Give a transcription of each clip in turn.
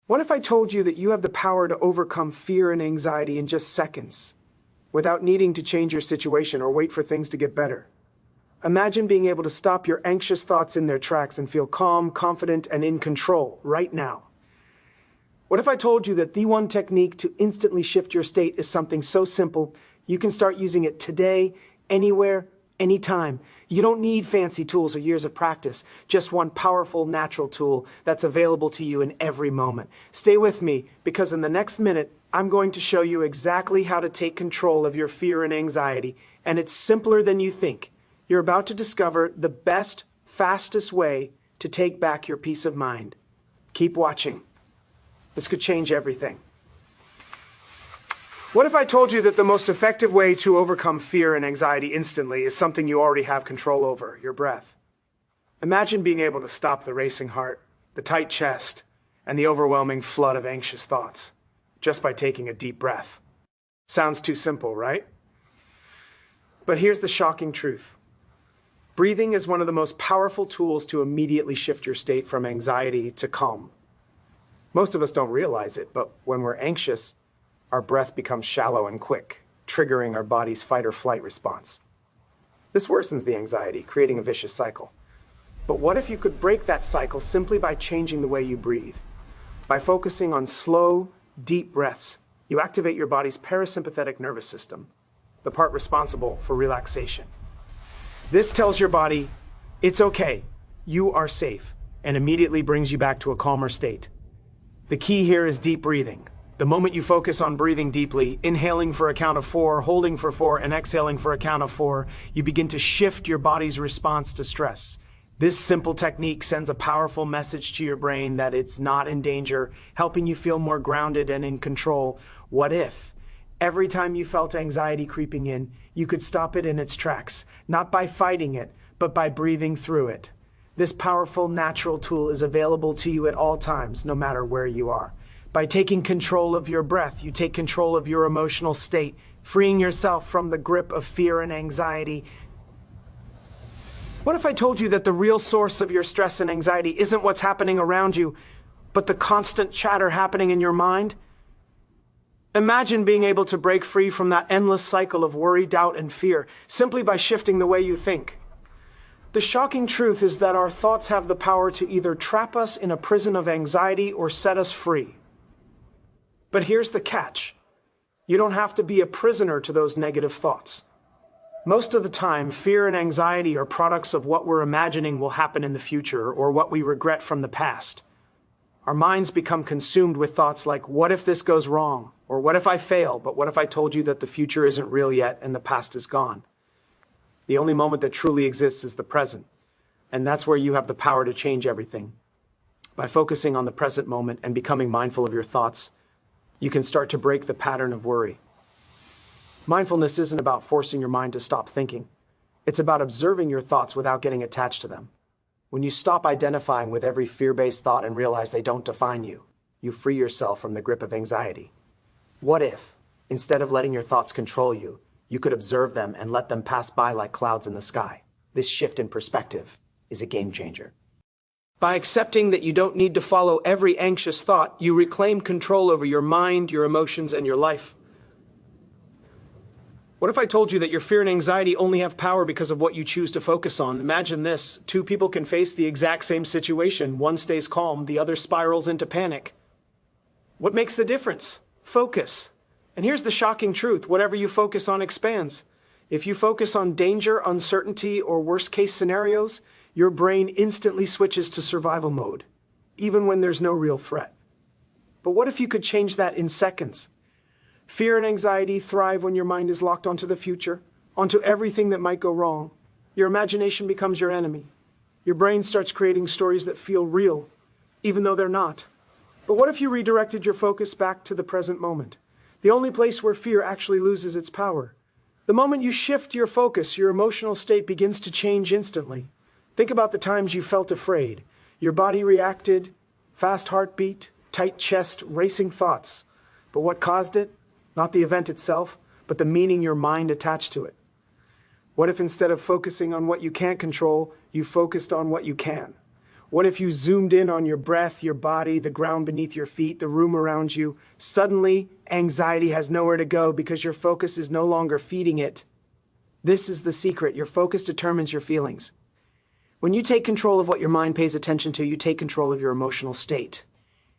What if I told you that you have the power to overcome fear and anxiety in just seconds, without needing to change your situation or wait for things to get better? Imagine being able to stop your anxious thoughts in their tracks and feel calm, confident, and in control right now. What if I told you that the one technique to instantly shift your state is something so simple, you can start using it today, anywhere, anytime. You don't need fancy tools or years of practice, just one powerful, natural tool that's available to you in every moment. Stay with me, because in the next minute, I'm going to show you exactly how to take control of your fear and anxiety, and it's simpler than you think. You're about to discover the best, fastest way to take back your peace of mind. Keep watching. This could change everything. What if I told you that the most effective way to overcome fear and anxiety instantly is something you already have control over, your breath? Imagine being able to stop the racing heart, the tight chest, and the overwhelming flood of anxious thoughts, just by taking a deep breath. Sounds too simple, right? But here's the shocking truth. Breathing is one of the most powerful tools to immediately shift your state from anxiety to calm. Most of us don't realize it, but when we're anxious, our breath becomes shallow and quick, triggering our body's fight or flight response. This worsens the anxiety, creating a vicious cycle. But what if you could break that cycle simply by changing the way you breathe? By focusing on slow, deep breaths, you activate your body's parasympathetic nervous system, the part responsible for relaxation. This tells your body, it's okay, you are safe, and immediately brings you back to a calmer state. The key here is deep breathing. The moment you focus on breathing deeply, inhaling for a count of 4, holding for 4, and exhaling for a count of 4, you begin to shift your body's response to stress. This simple technique sends a powerful message to your brain that it's not in danger, helping you feel more grounded and in control. What if, every time you felt anxiety creeping in, you could stop it in its tracks, not by fighting it, but by breathing through it? This powerful, natural tool is available to you at all times, no matter where you are. By taking control of your breath, you take control of your emotional state, freeing yourself from the grip of fear and anxiety. What if I told you that the real source of your stress and anxiety isn't what's happening around you, but the constant chatter happening in your mind? Imagine being able to break free from that endless cycle of worry, doubt, and fear, simply by shifting the way you think. The shocking truth is that our thoughts have the power to either trap us in a prison of anxiety or set us free. But here's the catch. You don't have to be a prisoner to those negative thoughts. Most of the time, fear and anxiety are products of what we're imagining will happen in the future or what we regret from the past. Our minds become consumed with thoughts like, what if this goes wrong? Or what if I fail? But what if I told you that the future isn't real yet and the past is gone? The only moment that truly exists is the present. And that's where you have the power to change everything. By focusing on the present moment and becoming mindful of your thoughts, you can start to break the pattern of worry. Mindfulness isn't about forcing your mind to stop thinking. It's about observing your thoughts without getting attached to them. When you stop identifying with every fear-based thought and realize they don't define you, you free yourself from the grip of anxiety. What if, instead of letting your thoughts control you, you could observe them and let them pass by like clouds in the sky? This shift in perspective is a game changer. By accepting that you don't need to follow every anxious thought, you reclaim control over your mind, your emotions, and your life. What if I told you that your fear and anxiety only have power because of what you choose to focus on? Imagine this. 2 people can face the exact same situation. One stays calm, the other spirals into panic. What makes the difference? Focus. And here's the shocking truth. Whatever you focus on expands. If you focus on danger, uncertainty, or worst-case scenarios, your brain instantly switches to survival mode, even when there's no real threat. But what if you could change that in seconds? Fear and anxiety thrive when your mind is locked onto the future, onto everything that might go wrong. Your imagination becomes your enemy. Your brain starts creating stories that feel real, even though they're not. But what if you redirected your focus back to the present moment, the only place where fear actually loses its power? The moment you shift your focus, your emotional state begins to change instantly. Think about the times you felt afraid. Your body reacted, fast heartbeat, tight chest, racing thoughts. But what caused it? Not the event itself, but the meaning your mind attached to it. What if instead of focusing on what you can't control, you focused on what you can? What if you zoomed in on your breath, your body, the ground beneath your feet, the room around you? Suddenly, anxiety has nowhere to go because your focus is no longer feeding it. This is the secret. Your focus determines your feelings. When you take control of what your mind pays attention to, you take control of your emotional state.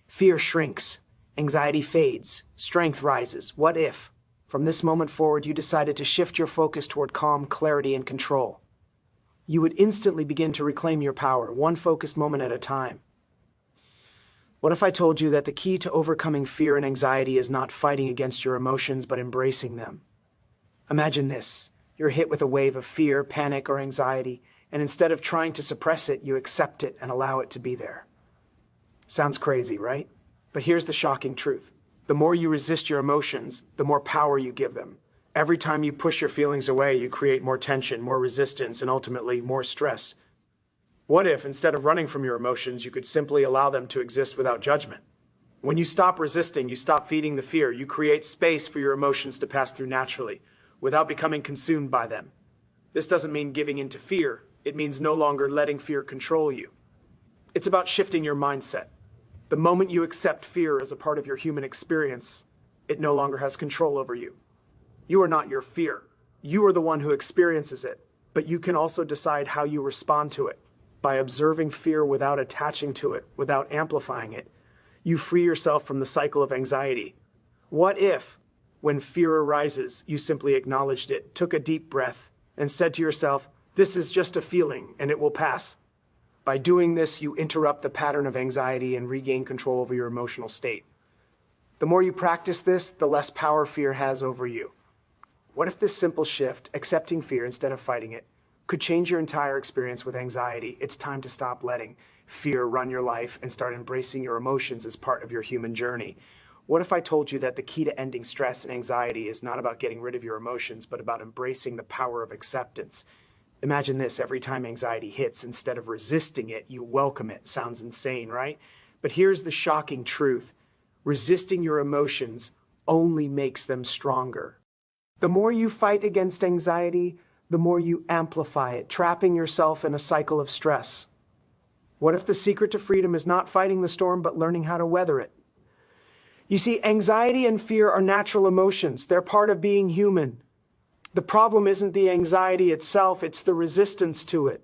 Fear shrinks. Anxiety fades. Strength rises. What if, from this moment forward, you decided to shift your focus toward calm, clarity, and control? You would instantly begin to reclaim your power, one focused moment at a time. What if I told you that the key to overcoming fear and anxiety is not fighting against your emotions, but embracing them? Imagine this. You're hit with a wave of fear, panic, or anxiety, and instead of trying to suppress it, you accept it and allow it to be there. Sounds crazy, right? But here's the shocking truth. The more you resist your emotions, the more power you give them. Every time you push your feelings away, you create more tension, more resistance, and ultimately more stress. What if, instead of running from your emotions, you could simply allow them to exist without judgment? When you stop resisting, you stop feeding the fear. You create space for your emotions to pass through naturally, without becoming consumed by them. This doesn't mean giving in to fear. It means no longer letting fear control you. It's about shifting your mindset. The moment you accept fear as a part of your human experience, it no longer has control over you. You are not your fear. You are the one who experiences it, but you can also decide how you respond to it. By observing fear without attaching to it, without amplifying it, you free yourself from the cycle of anxiety. What if, when fear arises, you simply acknowledged it, took a deep breath, and said to yourself, "This is just a feeling, and it will pass"? By doing this, you interrupt the pattern of anxiety and regain control over your emotional state. The more you practice this, the less power fear has over you. What if this simple shift, accepting fear instead of fighting it, could change your entire experience with anxiety? It's time to stop letting fear run your life and start embracing your emotions as part of your human journey. What if I told you that the key to ending stress and anxiety is not about getting rid of your emotions, but about embracing the power of acceptance? Imagine this. Every time anxiety hits, instead of resisting it, you welcome it. Sounds insane, right? But here's the shocking truth. Resisting your emotions only makes them stronger. The more you fight against anxiety, the more you amplify it, trapping yourself in a cycle of stress. What if the secret to freedom is not fighting the storm, but learning how to weather it? You see, anxiety and fear are natural emotions. They're part of being human. The problem isn't the anxiety itself, it's the resistance to it.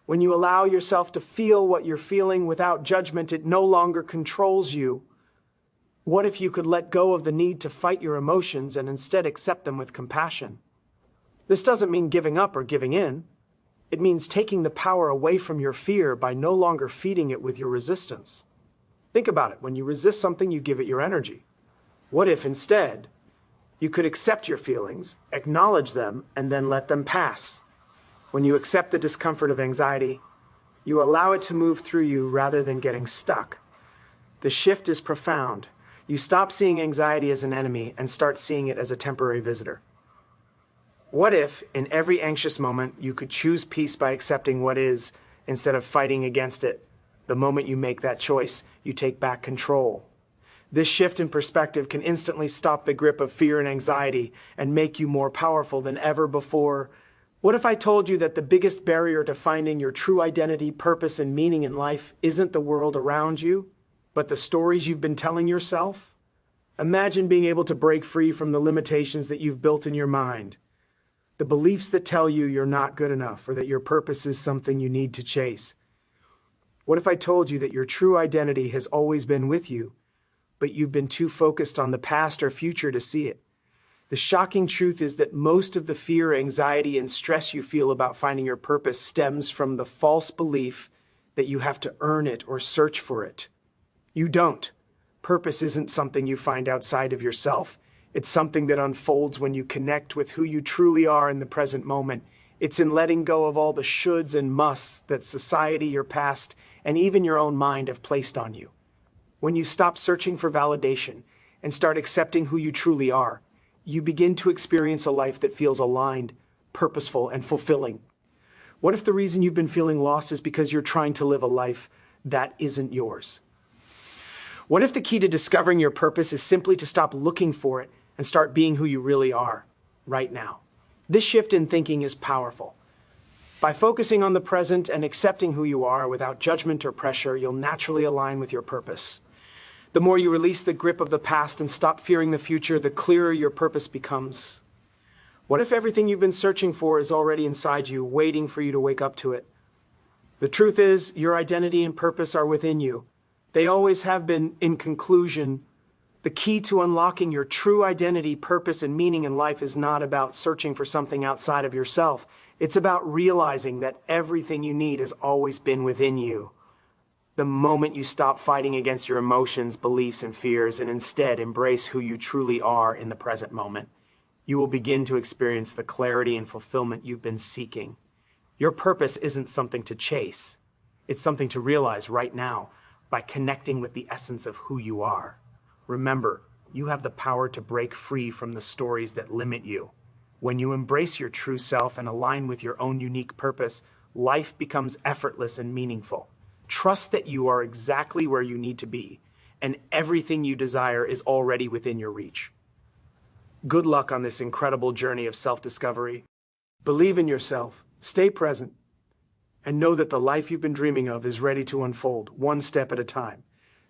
When you allow yourself to feel what you're feeling without judgment, it no longer controls you. What if you could let go of the need to fight your emotions and instead accept them with compassion? This doesn't mean giving up or giving in. It means taking the power away from your fear by no longer feeding it with your resistance. Think about it. When you resist something, you give it your energy. What if instead you could accept your feelings, acknowledge them, and then let them pass? When you accept the discomfort of anxiety, you allow it to move through you rather than getting stuck. The shift is profound. You stop seeing anxiety as an enemy and start seeing it as a temporary visitor. What if, in every anxious moment, you could choose peace by accepting what is instead of fighting against it? The moment you make that choice, you take back control. This shift in perspective can instantly stop the grip of fear and anxiety and make you more powerful than ever before. What if I told you that the biggest barrier to finding your true identity, purpose, and meaning in life isn't the world around you, but the stories you've been telling yourself? Imagine being able to break free from the limitations that you've built in your mind. The beliefs that tell you you're not good enough or that your purpose is something you need to chase. What if I told you that your true identity has always been with you, but you've been too focused on the past or future to see it? The shocking truth is that most of the fear, anxiety, and stress you feel about finding your purpose stems from the false belief that you have to earn it or search for it. You don't. Purpose isn't something you find outside of yourself. It's something that unfolds when you connect with who you truly are in the present moment. It's in letting go of all the shoulds and musts that society, your past, and even your own mind have placed on you. When you stop searching for validation and start accepting who you truly are, you begin to experience a life that feels aligned, purposeful, and fulfilling. What if the reason you've been feeling lost is because you're trying to live a life that isn't yours? What if the key to discovering your purpose is simply to stop looking for it and start being who you really are right now? This shift in thinking is powerful. By focusing on the present and accepting who you are without judgment or pressure, you'll naturally align with your purpose. The more you release the grip of the past and stop fearing the future, the clearer your purpose becomes. What if everything you've been searching for is already inside you, waiting for you to wake up to it? The truth is, your identity and purpose are within you. They always have been. In conclusion, the key to unlocking your true identity, purpose, and meaning in life is not about searching for something outside of yourself. It's about realizing that everything you need has always been within you. The moment you stop fighting against your emotions, beliefs, and fears, and instead embrace who you truly are in the present moment, you will begin to experience the clarity and fulfillment you've been seeking. Your purpose isn't something to chase. It's something to realize right now by connecting with the essence of who you are. Remember, you have the power to break free from the stories that limit you. When you embrace your true self and align with your own unique purpose, life becomes effortless and meaningful. Trust that you are exactly where you need to be, and everything you desire is already within your reach. Good luck on this incredible journey of self-discovery. Believe in yourself, stay present, and know that the life you've been dreaming of is ready to unfold, one step at a time.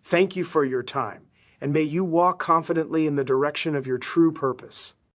Thank you for your time, and may you walk confidently in the direction of your true purpose.